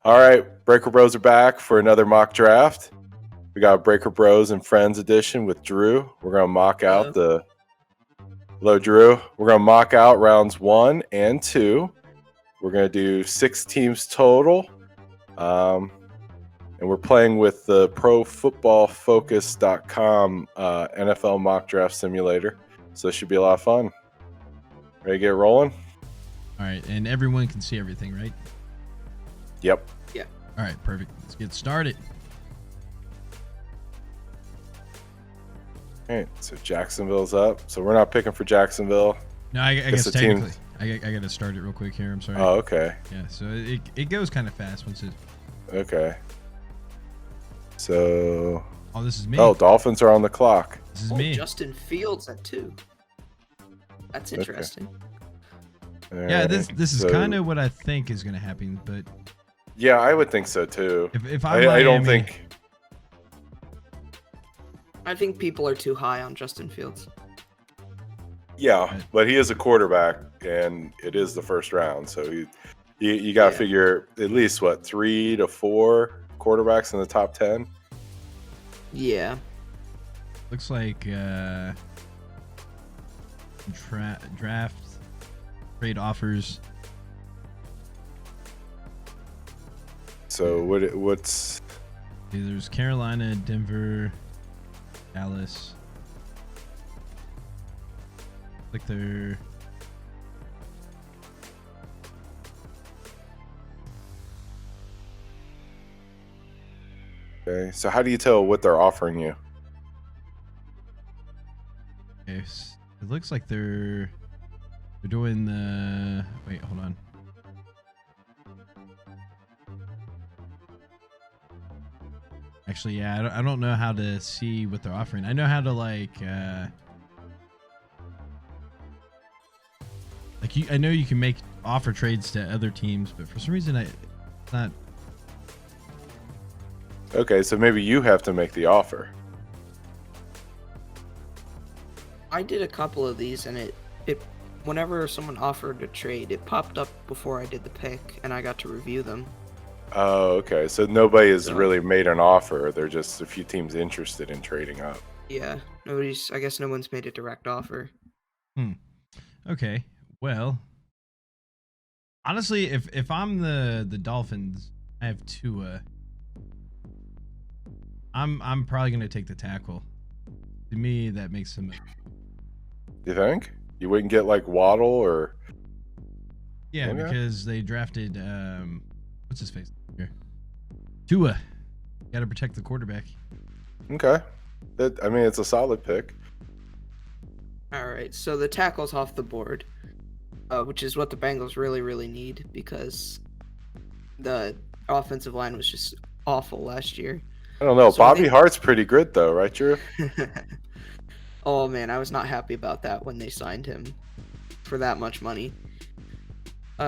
All right, Breaker Bros are back for another mock draft. We got Breaker Bros and Friends edition with Drew. We're gonna mock out the. Hello, Drew. We're gonna mock out rounds 1 and 2. We're gonna do 6 teams total, and we're playing with the ProFootballFocus.com NFL mock draft simulator. So it should be a lot of fun. Ready to get rolling? All right, and everyone can see everything, right? Yep. Yeah. All right, perfect. Let's get started. All right, so Jacksonville's up. So we're not picking for Jacksonville. No, I guess technically. I got to start it real quick here. I'm sorry. Oh, okay. Yeah, so it goes kind of fast once it. Okay. So. Oh, this is me. Oh, Dolphins are on the clock. This is me. Justin Fields at 2. That's interesting. Okay. Yeah, this is kind of what I think is going to happen, but. Yeah, I would think so too. If I don't think. I think people are too high on Justin Fields. Yeah, but he is a quarterback, and it is the first round, so you got to figure at least 3 to 4 quarterbacks in the top 10. Yeah. Looks like draft trade offers. So what's? There's Carolina, Denver, Dallas. Like they're. Okay, so how do you tell what they're offering you? Okay, it looks like they're doing the. Wait, hold on. Actually, yeah, I don't know how to see what they're offering. I know how to I know you can make offer trades to other teams, but for some reason it's not. Okay, so maybe you have to make the offer. I did a couple of these, and it whenever someone offered a trade, it popped up before I did the pick, and I got to review them. Oh, okay. So nobody has really made an offer. They're just a few teams interested in trading up. Yeah, I guess no one's made a direct offer. Okay. Well, honestly, if I'm the Dolphins, I have Tua. I'm probably gonna take the tackle. To me, that makes him. You think you wouldn't get like Waddle or? Yeah, because they drafted what's his face here? Tua. Got to protect the quarterback. Okay, it's a solid pick. All right, so the tackle's off the board, which is what the Bengals really, really need because the offensive line was just awful last year. I don't know. So Bobby Hart's pretty good though, right, Drew? Oh man, I was not happy about that when they signed him for that much money.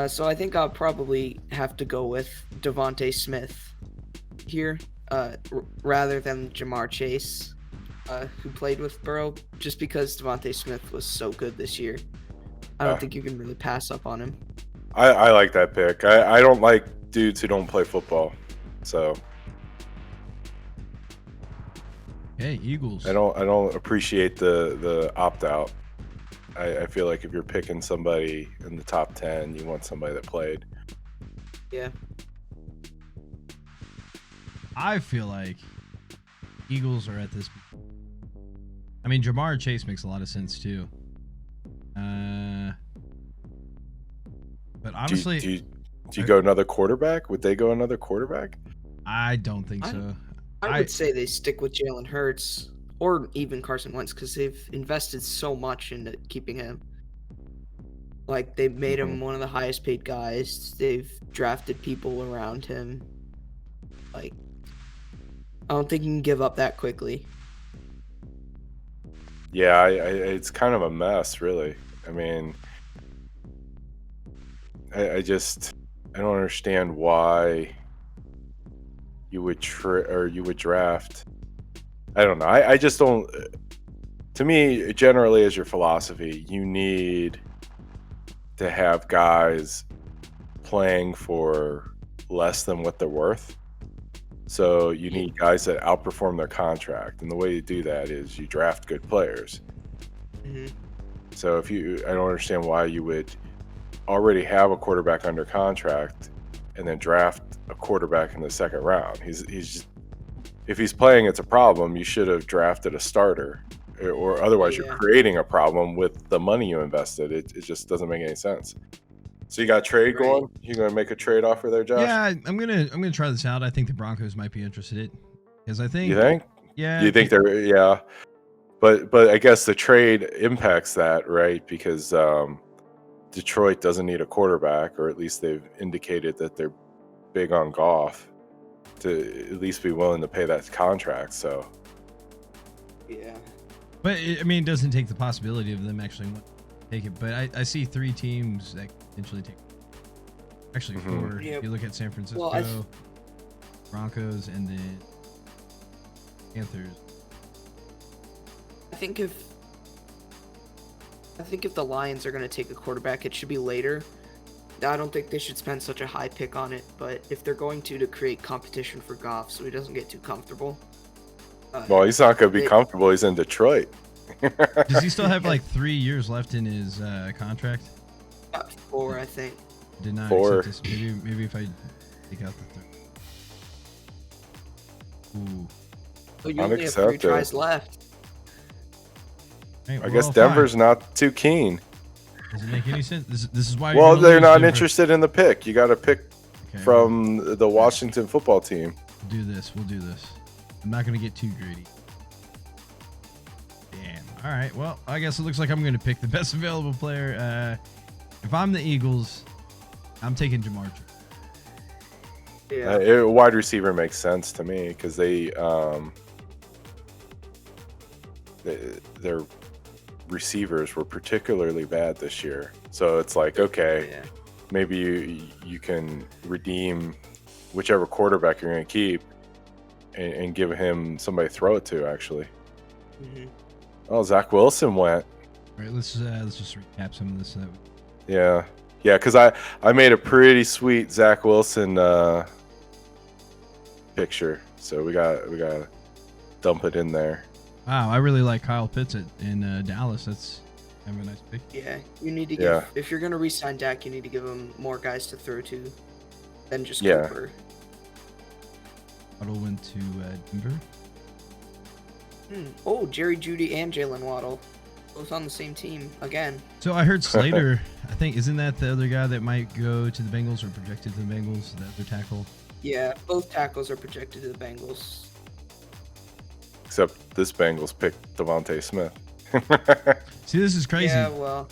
So I think I'll probably have to go with Devontae Smith here, rather than Jamar Chase, who played with Burrow, just because Devontae Smith was so good this year. I don't think you can really pass up on him. I like that pick. I don't like dudes who don't play football, so. Hey, Eagles. I don't appreciate the opt out. I feel like if you're picking somebody in the top 10, you want somebody that played. Yeah. I feel like Eagles are at this. I mean, Jamar Chase makes a lot of sense too. But honestly, do you go another quarterback? Would they go another quarterback? I don't think so. I would say they stick with Jalen Hurts or even Carson Wentz because they've invested so much into keeping him. Like, they've made him one of the highest paid guys. They've drafted people around him. Like, I don't think you can give up that quickly. Yeah, it's kind of a mess, really. I mean, I don't understand why you would draft. I don't know. I just don't. To me, generally, as your philosophy, you need to have guys playing for less than what they're worth. So you need guys that outperform their contract, and the way you do that is you draft good players. Mm-hmm. So I don't understand why you would already have a quarterback under contract and then draft a quarterback in the second round. He's just, if he's playing, it's a problem. You should have drafted a starter, or otherwise you're creating a problem with the money you invested. It just doesn't make any sense. So you got a trade going? You gonna make a trade offer there, Josh? Yeah, I'm gonna try this out. I think the Broncos might be interested in it, because I think. You think? Yeah. You think they're but I guess the trade impacts that, right? Because Detroit doesn't need a quarterback, or at least they've indicated that they're big on Goff to at least be willing to pay that contract. So. Yeah. But it doesn't take the possibility of them actually take it. But I see 3 teams that potentially take it. Actually 4. Yep. If you look at San Francisco, Broncos, and then Panthers. I think if the Lions are going to take a quarterback, it should be later. I don't think they should spend such a high pick on it, but if they're going to create competition for Goff so he doesn't get too comfortable. Well, he's not going to be comfortable. He's in Detroit. Does he still have like 3 years left in his contract? 4, I think. Did not 4. accept this. Maybe if I take out the 3rd. Ooh. So you only have 3 tries left. Hey, I guess Denver's not too keen. Does it make any sense? This is why. Well, they're not interested in the pick. You got to pick from the Washington football team. We'll do this. I'm not going to get too greedy. Damn. All right. Well, I guess it looks like I'm going to pick the best available player. If I'm the Eagles, I'm taking Jamar Chase. Yeah. Wide receiver makes sense to me because their receivers were particularly bad this year. So it's like, okay, maybe you can redeem whichever quarterback you're going to keep and give him somebody to throw it to, actually. Mm-hmm. Oh, Zach Wilson went. All right, let's just recap some of this. Yeah, because I made a pretty sweet Zach Wilson picture, so we got to dump it in there. Wow, I really like Kyle Pitts in Dallas. That's kind of a nice pick. Yeah, you need to give, if you're going to re-sign Dak, you need to give him more guys to throw to than just Cooper. Waddle went to Denver. Oh, Jerry Jeudy and Jalen Waddle, both on the same team again. So I heard Slater, I think, isn't that the other guy that might go to the Bengals or projected to the Bengals, the other tackle? Yeah, both tackles are projected to the Bengals. Except this Bengals picked Devontae Smith. See, this is crazy. Yeah, well.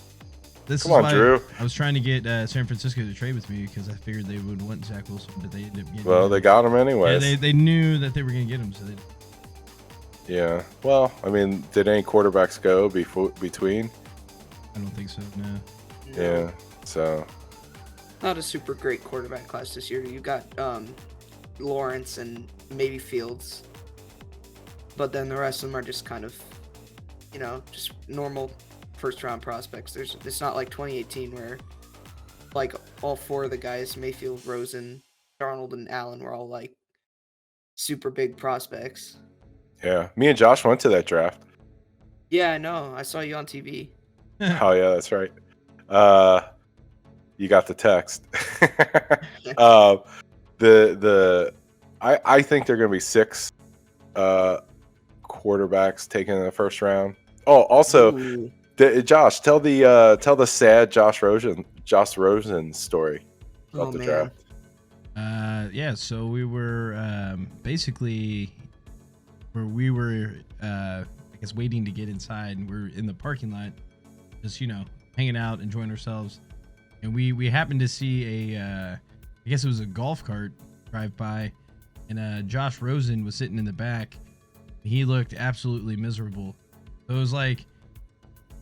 Come on, Drew. I was trying to get San Francisco to trade with me because I figured they would want Zach Wilson, but they ended up getting him. They got him anyways. Yeah, they knew that they were going to get him, so they. Yeah. Well, did any quarterbacks go between? I don't think so. No. Yeah. So. Not a super great quarterback class this year. You got Lawrence and maybe Fields, but then the rest of them are just kind of, just normal first-round prospects. It's not like 2018 where, like, all 4 of the guys, Mayfield, Rosen, Darnold, and Allen, were all like super big prospects. Yeah, me and Josh went to that draft. Yeah, I know. I saw you on TV. Oh yeah, that's right. You got the text. I think there are going to be 6 quarterbacks taken in the first round. Oh, also, Josh, tell the sad Josh Rosen story about the draft. Yeah, so we were basically where we were I guess waiting to get inside, and we're in the parking lot just hanging out, enjoying ourselves, and we happened to see I guess it was a golf cart drive by, and Josh Rosen was sitting in the back. He looked absolutely miserable. So it was like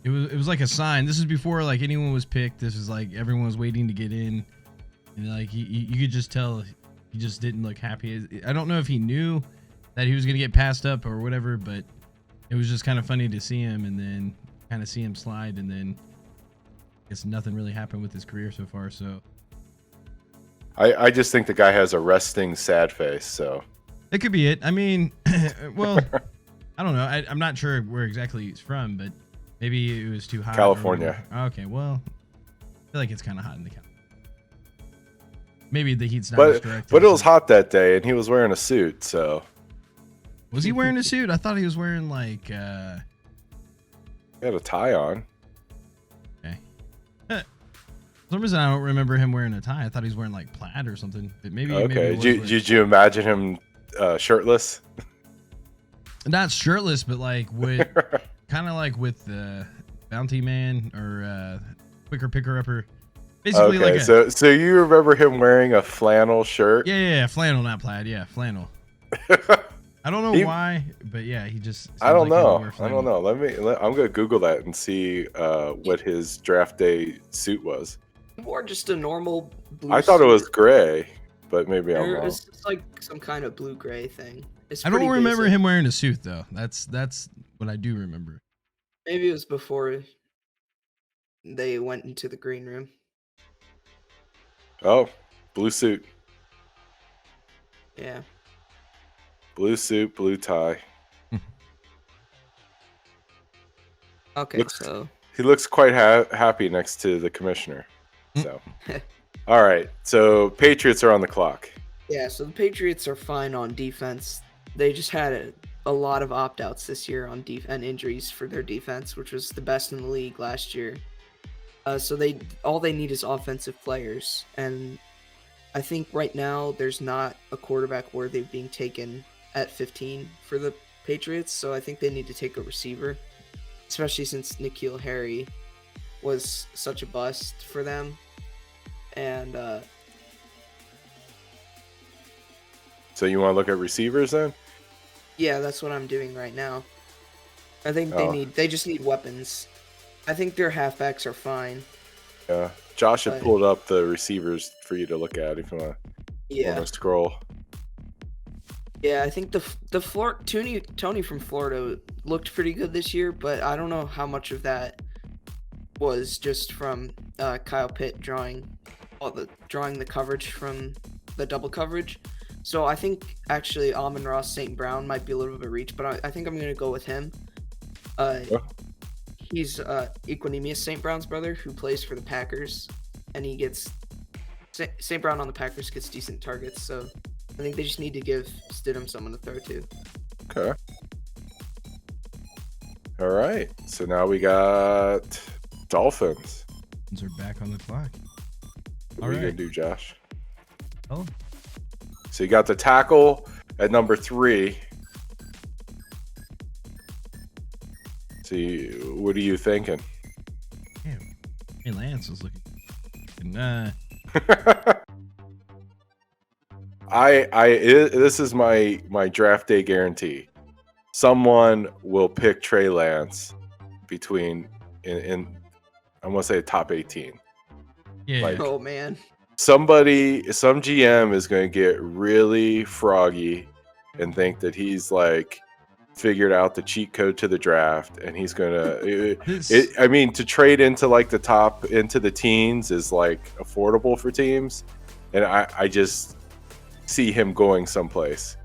it was like a sign. This is before like anyone was picked. This is like everyone was waiting to get in, and like you could just tell he just didn't look happy. I don't know if he knew that he was gonna get passed up or whatever, but it was just kind of funny to see him and then kind of see him slide, and then I guess nothing really happened with his career so far. So I just think the guy has a resting sad face. So It could be it. I mean, well, I don't know. I'm not sure where exactly he's from, but maybe it was too hot. California. Okay, well, I feel like it's kind of hot in the California. Maybe the heat's not as direct. But it was hot that day, and he was wearing a suit. So was he wearing a suit? I thought he was wearing like. He had a tie on. Okay. For some reason, I don't remember him wearing a tie. I thought he was wearing like plaid or something. But maybe. Okay. Maybe Did you imagine him shirtless? Not shirtless, but like with kind of like with the Bounty Man or Quicker Picker Upper. Basically, okay, like so you remember him wearing a flannel shirt? Yeah, flannel, not plaid. Yeah, flannel. I don't know why, but yeah, he just. I don't like know. I don't know. I'm gonna Google that and see what his draft day suit was. He wore just a normal blue I thought it was suit. gray, but maybe I'm wrong. It's like some kind of blue-gray thing. I don't remember him wearing a suit though. That's what I do remember. Maybe it was before they went into the green room. Oh, blue suit. Yeah. Blue suit, blue tie. Okay, so he looks quite happy next to the commissioner. So, all right. So Patriots are on the clock. Yeah, so the Patriots are fine on defense. They just had a lot of opt-outs this year on and injuries for their defense, which was the best in the league last year. So all they need is offensive players, and I think right now there's not a quarterback worthy of being taken at 15 for the Patriots. So I think they need to take a receiver, especially since N'Keal Harry was such a bust for them. And so you want to look at receivers then? Yeah, that's what I'm doing right now. I think they just need weapons. I think their halfbacks are fine. Yeah, Josh had pulled up the receivers for you to look at if you want to scroll. Yeah, I think the Tony from Florida looked pretty good this year, but I don't know how much of that was just from Kyle Pitt drawing the coverage from the double coverage. So I think actually Amon-Ra St. Brown might be a little bit of a reach, but I think I'm going to go with him. He's Equanimous St. Brown's brother who plays for the Packers, and he gets St. Brown on the Packers gets decent targets, so I think they just need to give Stidham someone to throw to. Okay. All right. So now we got Dolphins. Dolphins are back on the clock. What are you going to do, Josh? Oh. So you got the tackle at number 3. So what are you thinking? Damn. Hey, Lance was looking. This is my draft day guarantee. Someone will pick Trey Lance between in I'm gonna say top 18. Yeah. Like, oh man. Some GM is gonna get really froggy and think that he's like figured out the cheat code to the draft, and he's gonna to trade into like the top into the teens is like affordable for teams, and I just see him going someplace.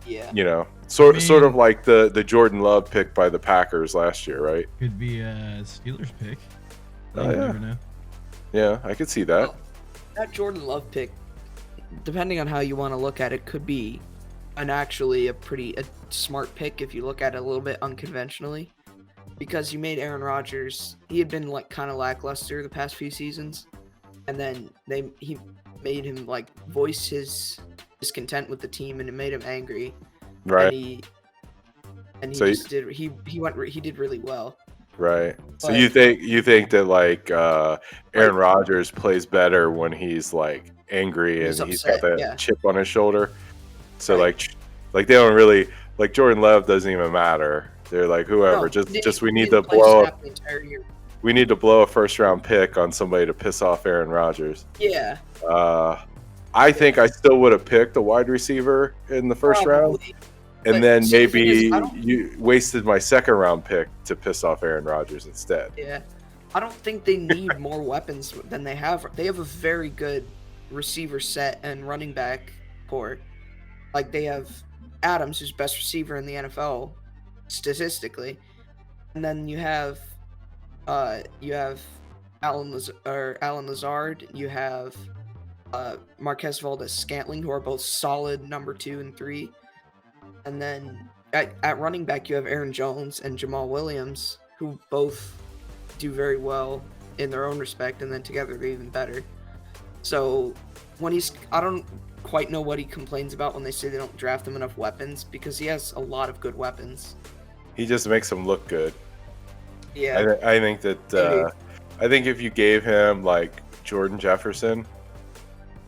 Yeah, sort of like the Jordan Love pick by the Packers last year, right? Could be a Steelers pick. Oh, yeah. Never know. Yeah, I could see that. Well, that Jordan Love pick, depending on how you want to look at it, could be a pretty smart pick if you look at it a little bit unconventionally, because you made Aaron Rodgers. He had been like kind of lackluster the past few seasons, and then he made him like voice his discontent with the team, and it made him angry. Right. And he did really well. Right. So you think that like Aaron Rodgers plays better when he's like angry and he's got that chip on his shoulder. So like they don't really like Jordan Love doesn't even matter. They're like whoever. Just we need to blow a first round pick on somebody to piss off Aaron Rodgers. Yeah. I think I still would have picked a wide receiver in the first round. And then maybe you wasted my second round pick to piss off Aaron Rodgers instead. Yeah. I don't think they need more weapons than they have. They have a very good receiver set and running back core. Like, they have Adams, who's best receiver in the NFL statistically, and then you have Alan Lazard, you have Marquez Valdez-Scantling, who are both solid number 2 and 3, and then at running back you have Aaron Jones and Jamal Williams, who both do very well in their own respect, and then together they're even better. So I don't quite know what he complains about when they say they don't draft him enough weapons, because he has a lot of good weapons. He just makes them look good. Yeah, I think that I think if you gave him like Jordan Jefferson,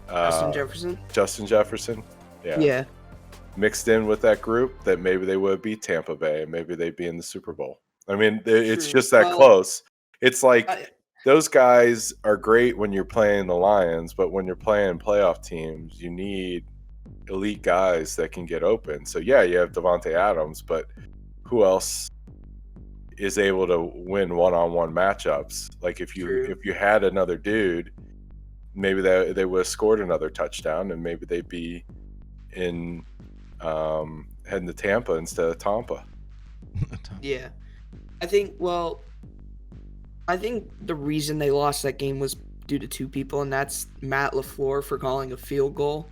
Justin Jefferson, yeah, mixed in with that group, that maybe they would be Tampa Bay, and maybe they'd be in the Super Bowl. I mean, it's just that close. It's like those guys are great when you're playing the Lions, but when you're playing playoff teams, you need elite guys that can get open. So yeah, you have Devontae Adams, but who else is able to win one-on-one matchups? Like if you had another dude, maybe they would have scored another touchdown, and maybe they'd be in heading to Tampa instead of Tampa. Yeah, I think the reason they lost that game was due to 2 people, and that's Matt LaFleur for calling a field goal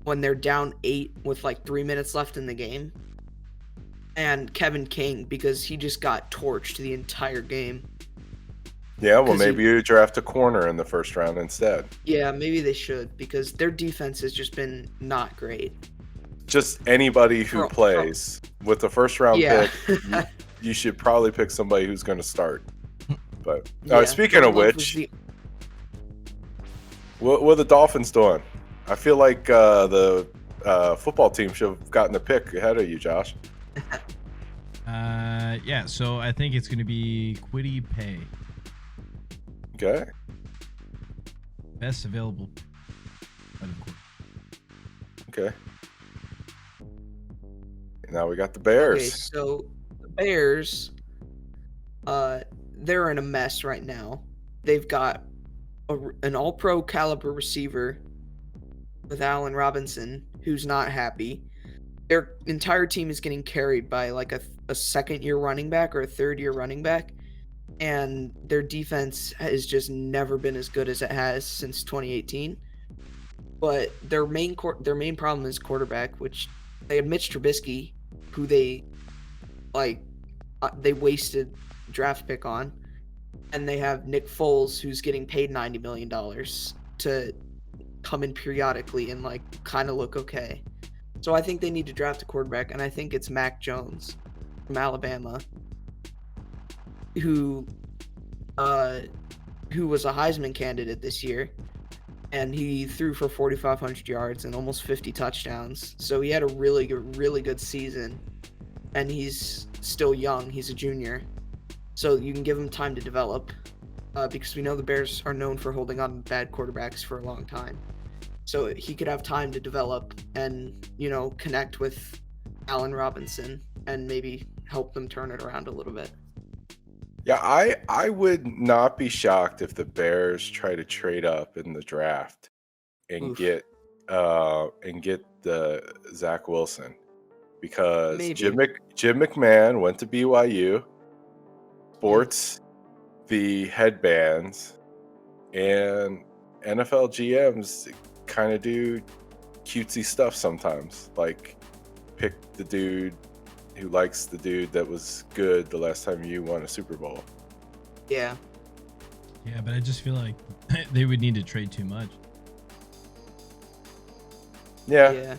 when they're down 8 with like 3 minutes left in the game, and Kevin King, because he just got torched the entire game. Yeah, well, maybe you draft a corner in the first round instead. Yeah, maybe they should, because their defense has just been not great. Just anybody who plays with the first round pick, you should probably pick somebody who's going to start. But speaking of which, what are the Dolphins doing? I feel like the football team should have gotten the pick ahead of you, Josh. Yeah, so I think it's going to be Kwity Paye. Okay. Best available. Okay. Now we got the Bears. Okay, so the Bears, they're in a mess right now. They've got an all-pro caliber receiver with Allen Robinson, who's not happy. Their entire team is getting carried by like a second-year running back or a third-year running back, and their defense has just never been as good as it has since 2018. But their main problem is quarterback, which they had Mitch Trubisky, who they wasted draft pick on, and they have Nick Foles, who's getting paid $90 million to come in periodically and like kind of look okay. So I think they need to draft a quarterback, and I think it's Mac Jones from Alabama, who was a Heisman candidate this year, and he threw for 4,500 yards and almost 50 touchdowns. So he had a really good season, and he's still young. He's a junior, so you can give him time to develop, because we know the Bears are known for holding on to bad quarterbacks for a long time. So he could have time to develop and, connect with Allen Robinson and maybe help them turn it around a little bit. Yeah, I would not be shocked if the Bears try to trade up in the draft and get the Zach Wilson, because Maybe. Jim McMahon went to BYU, sports the headbands, and NFL GMs kind of do cutesy stuff sometimes, like pick the dude who likes the dude that was good the last time you won a Super Bowl. Yeah, but I just feel like they would need to trade too much. Yeah.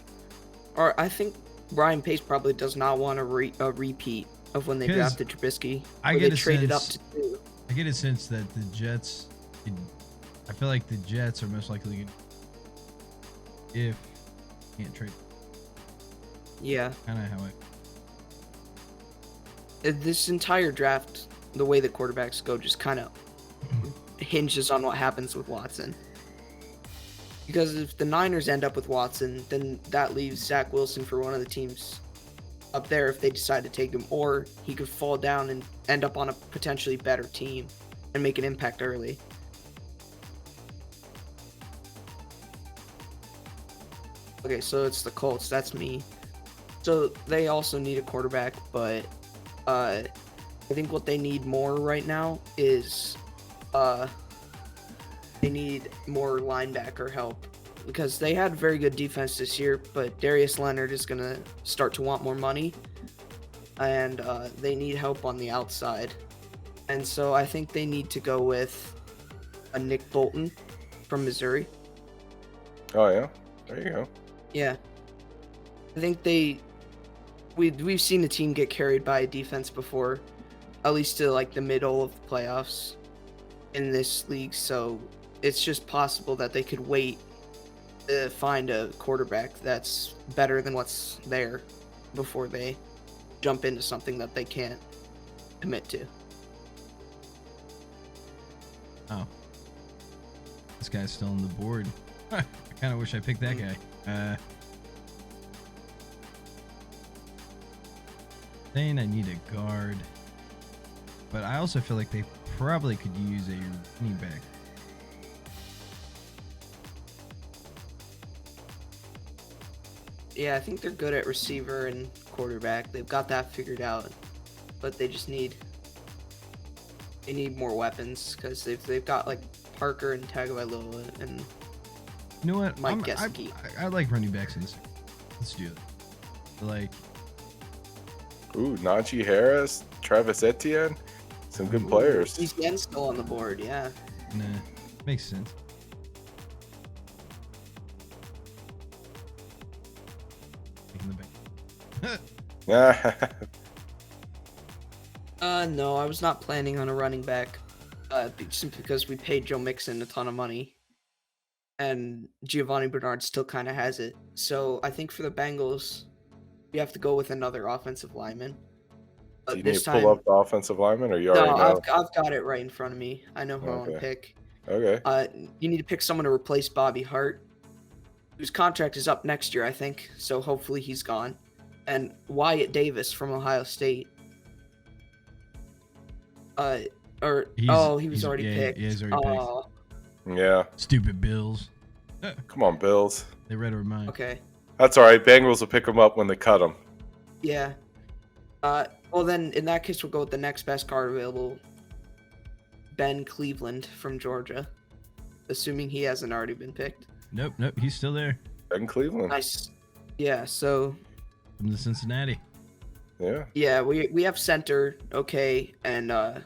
Or I think Ryan Pace probably does not want a repeat of when they drafted Trubisky. I get a sense that the Jets, I feel like the Jets are most likely if can't trade. Yeah. Kind of how this entire draft, the way the quarterbacks go, just kind of hinges on what happens with Watson. Because if the Niners end up with Watson, then that leaves Zach Wilson for one of the teams up there if they decide to take him, or he could fall down and end up on a potentially better team and make an impact early. Okay, so it's the Colts. That's me. So they also need a quarterback, but I think what they need more right now is they need more linebacker help because they had very good defense this year, but Darius Leonard is going to start to want more money, and they need help on the outside. And so I think they need to go with a Nick Bolton from Missouri. Oh yeah, there you go. Yeah. I think we've seen the team get carried by a defense before, at least to like the middle of the playoffs in this league, so it's just possible that they could wait to find a quarterback that's better than what's there before they jump into something that they can't commit to. Oh. This guy's still on the board. I kind of wish I picked that guy. Saying I need a guard. But I also feel like they probably could use a running back. Yeah, I think they're good at receiver and quarterback. They've got that figured out, but they just need more weapons because they've got like Parker and Tagovailoa and You know what? Mike Gesicki. I like running backs in this. Let's do it. Like, Ooh, Najee Harris, Travis Etienne, some good players. He's again still on the board, yeah. nah, makes sense. Taking the bank. No, I was not planning on a running back, simply because we paid Joe Mixon a ton of money, and Giovanni Bernard still kind of has it. So I think for the Bengals, we have to go with another offensive lineman. Do But you need this to pull time, up the offensive lineman, or you no, already know? I've got it right in front of me. I know who I want to Okay. pick. Okay. You need to pick someone to replace Bobby Hart, whose contract is up next year, I think. So hopefully he's gone. And Wyatt Davis from Ohio State. He was already picked. Yeah, he's already picked. Oh, Yeah. Stupid Bills. Come on, Bills. They read our mind. okay. That's all right. Bengals will pick them up when they cut them. Yeah. Well, then in that case, we'll go with the next best guard available, Ben Cleveland from Georgia, assuming he hasn't already been picked. Nope, he's still there. Ben Cleveland. Nice. Yeah. So From the Cincinnati. Yeah. we have center, okay, and I've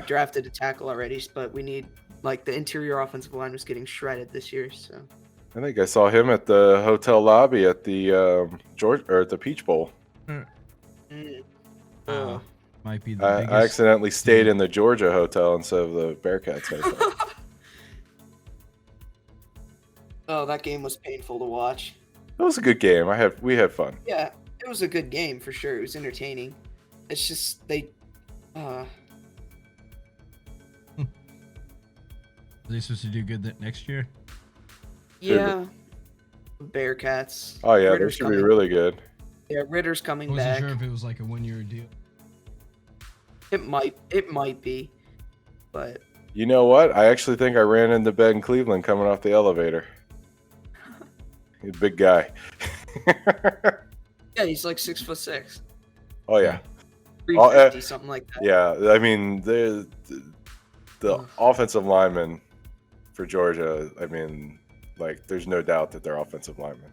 drafted a tackle already, but we need like the interior offensive line was getting shredded this year, so. I think I saw him at the hotel lobby at the at the Peach Bowl. Wow. Might be the I biggest. accidentally stayed in the Georgia hotel instead of the Bearcats hotel. Oh, that game was painful to watch. It was a good game. We had fun. Yeah, it was a good game for sure. It was entertaining. It's just Are they supposed to do good next year? yeah, Bearcats. Oh yeah, Ritter's they should be coming. really good. Yeah, Ritter's I coming wasn't back. sure if it was like a 1 year deal. It might be, but You know what? I actually think I ran into Ben Cleveland coming off the elevator. He's a big guy. yeah, he's like 6'6", Oh yeah. 350, something like that. Yeah, I mean the offensive linemen for Georgia. I mean, like, there's no doubt that they're offensive linemen.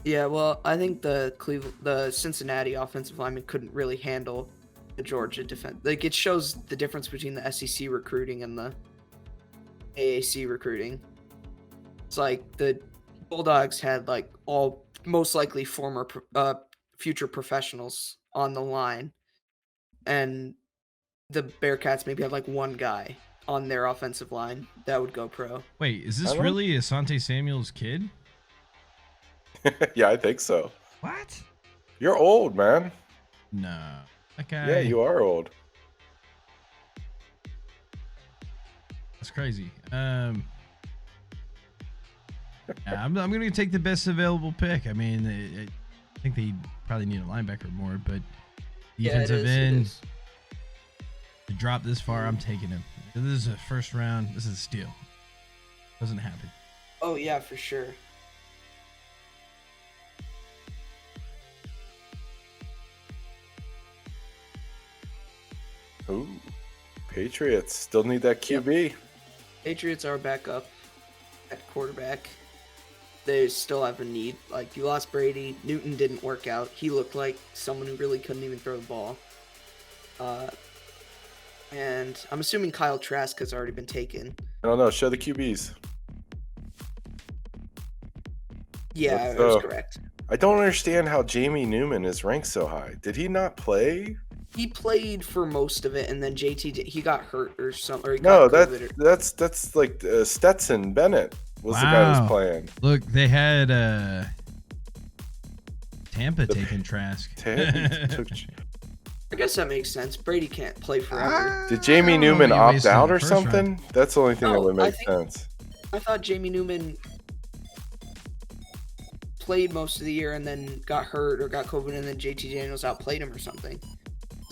Yeah, well, I think the Cincinnati offensive lineman couldn't really handle the Georgia defense. Like, it shows the difference between the SEC recruiting and the AAC recruiting. It's like the Bulldogs had like all most likely former future professionals on the line, and the Bearcats maybe have like one guy on their offensive line that would go pro. Wait, is this I don't- really Asante Samuel's kid? Yeah, I think so. What? You're old, man. No. That guy. Yeah, you are old. That's crazy. Yeah, I'm gonna take the best available pick. I mean, I think they probably need a linebacker more, but defensive it end is. to drop this far, I'm taking him. This is a first round. This is a steal. Doesn't happen. Oh yeah, for sure. Patriots still need that QB. Patriots are back up at quarterback. They still have a need. Like, you lost Brady. Newton didn't work out. He looked like someone who really couldn't even throw the ball. And I'm assuming Kyle Trask has already been taken. I don't know. Show the QBs. Yeah, that was correct. I don't understand how Jamie Newman is ranked so high. Did he not play? He played for most of it, and then he got hurt or something. Or No, that's like Stetson Bennett was the guy who was playing. Look, they had Tampa taking Trask. I guess that makes sense. Brady can't play forever. Did Jamie Newman opt out or something? Round. That's the only thing that would make sense. I thought Jamie Newman played most of the year and then got hurt or got COVID, and then JT Daniels outplayed him or something.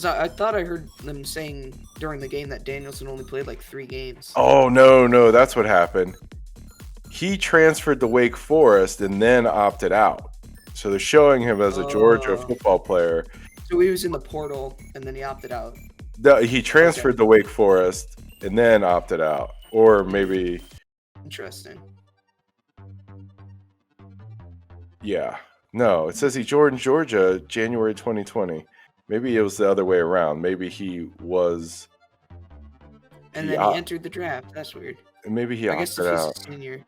I thought I heard them saying during the game that Danielson only played like 3 games. Oh, no, that's what happened. He transferred to Wake Forest and then opted out. So they're showing him as a Georgia football player. So he was in the portal and then he opted out. He transferred to Wake Forest and then opted out. Or maybe... Interesting. Yeah. No, it says he joined Georgia January 2020. Maybe it was the other way around. Maybe he was... And then he entered the draft. That's weird. Maybe he opted out. Senior.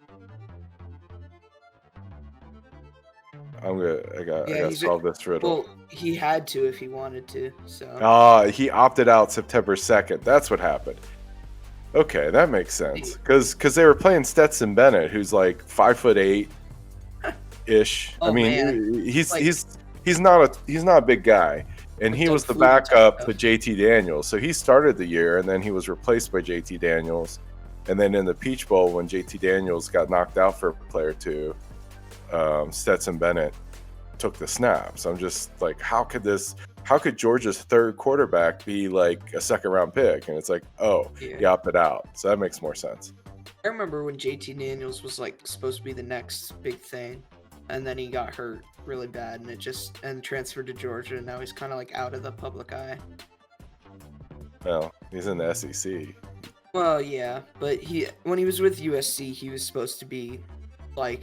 I gotta solve this riddle. Well, he had to if he wanted to. So. He opted out September 2nd. That's what happened. Okay, that makes sense. Because they were playing Stetson Bennett, who's like 5'8" ish. Oh, I mean, man. he's not a big guy, and he was the backup to JT Daniels. So he started the year, and then he was replaced by JT Daniels, and then in the Peach Bowl when JT Daniels got knocked out for a play or two, Stetson Bennett took the snaps. I'm just like, how could Georgia's third quarterback be like a second round pick? And it's like, he opted out. So that makes more sense. I remember when JT Daniels was like supposed to be the next big thing, and then he got hurt really bad, and transferred to Georgia, and now he's kind of like out of the public eye. Well, he's in the SEC. Well, yeah, but when he was with USC, he was supposed to be like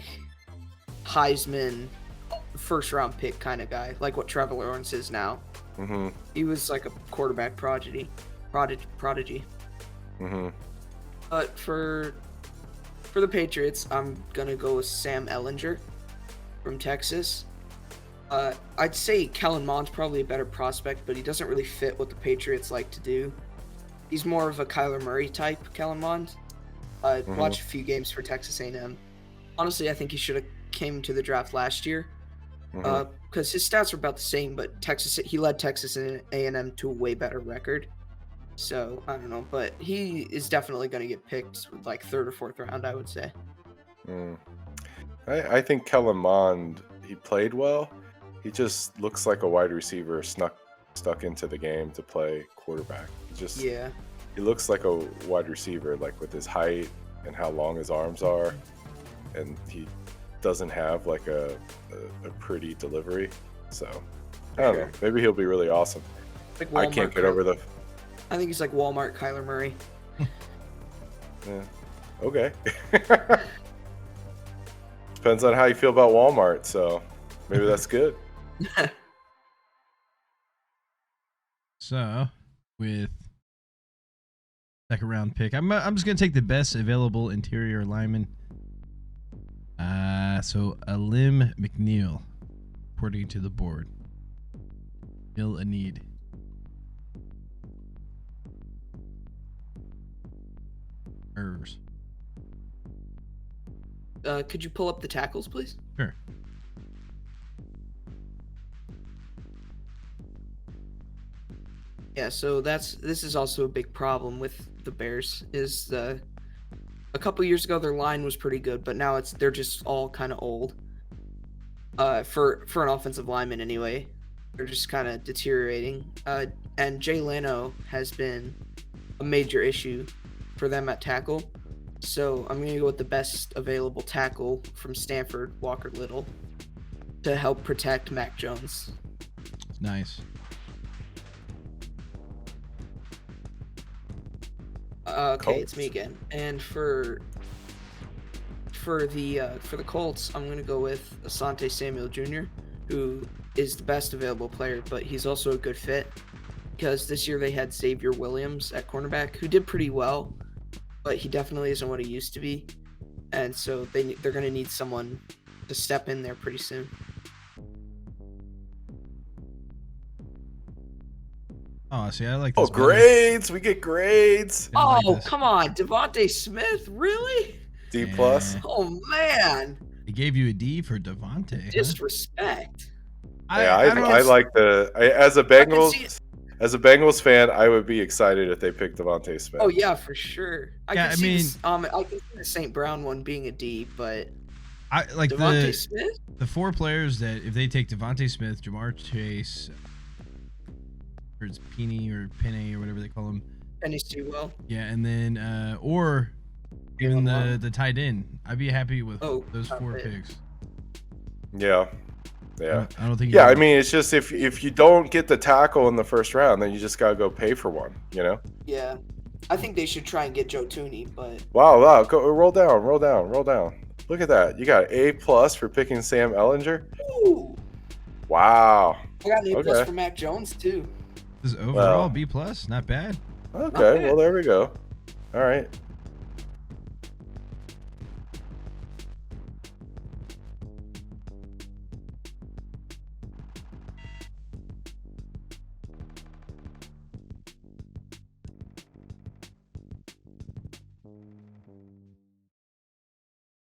Heisman first round pick kind of guy, like what Trevor Lawrence is now. Mm-hmm. He was like a quarterback prodigy. Mm-hmm. But for the Patriots, I'm gonna go with Sam Ehlinger from Texas. I'd say Kellen Mond's probably a better prospect, but he doesn't really fit what the Patriots like to do. He's more of a Kyler Murray type, Kellen Mond. Watched a few games for Texas A&M. Honestly, I think he should have came to the draft last year because his stats were about the same, but he led Texas A&M to a way better record. So I don't know, but he is definitely going to get picked with like 3rd or 4th round, I would say. I think Kellen Mond, he played well. He just looks like a wide receiver stuck into the game to play quarterback. He looks like a wide receiver, like with his height and how long his arms are, and he doesn't have like a pretty delivery. So I don't know. Maybe he'll be really awesome. Like I can't get over I think he's like Walmart Kyler Murray. Yeah. Okay. Depends on how you feel about Walmart. So maybe that's good. So with second round pick, I'm just gonna take the best available interior lineman. So Alim McNeil, according to the board. Bill Anid. Errors. Could you pull up the tackles, please? Sure. Yeah, so this is also a big problem with the Bears. A couple years ago their line was pretty good, but now they're just all kind of old. For an offensive lineman anyway, they're just kind of deteriorating. And Jay Leno has been a major issue for them at tackle. So I'm gonna go with the best available tackle from Stanford, Walker Little, to help protect Mac Jones. Nice. Okay, it's Colts. me again. And for the Colts, I'm gonna go with Asante Samuel Jr., who is the best available player, but he's also a good fit because this year they had Xavier Williams at cornerback, who did pretty well, but he definitely isn't what he used to be, and so they're gonna need someone to step in there pretty soon. Oh, see, I like Oh, this better. grades. We get grades. Yeah, I like Oh, this. come on, Devontae Smith, really? D+. Yeah. Oh man, They gave you a D for Devontae. Huh? disrespect. Yeah, I don't I like as a I can see it. Bengals fan, I would be excited if they picked Devontae Smith. Oh yeah, for sure. I Yeah, can I see mean- this, I can see the St. Brown one being a D, but I like Devontae Smith. the four players that if they take Devontae Smith, Jamar Chase, or it's Penny or Penny or whatever they call him. Penny Sewell. Yeah, and then or even Jalen the tight end. I'd be happy with Oh, those not four bad. picks. Yeah. Yeah. I don't think. Yeah, I mean, it's just if you don't get the tackle in the first round, then you just gotta go pay for one. You know? Yeah, I think they should try and get Joe Tooney, but Wow! Go roll down. Look at that. You got A+ for picking Sam Ellinger. ooh, Wow. I got an A+ Okay. for Mac Jones too. This is overall Well. B+, not bad. Okay. bad. Well, there we go. All right.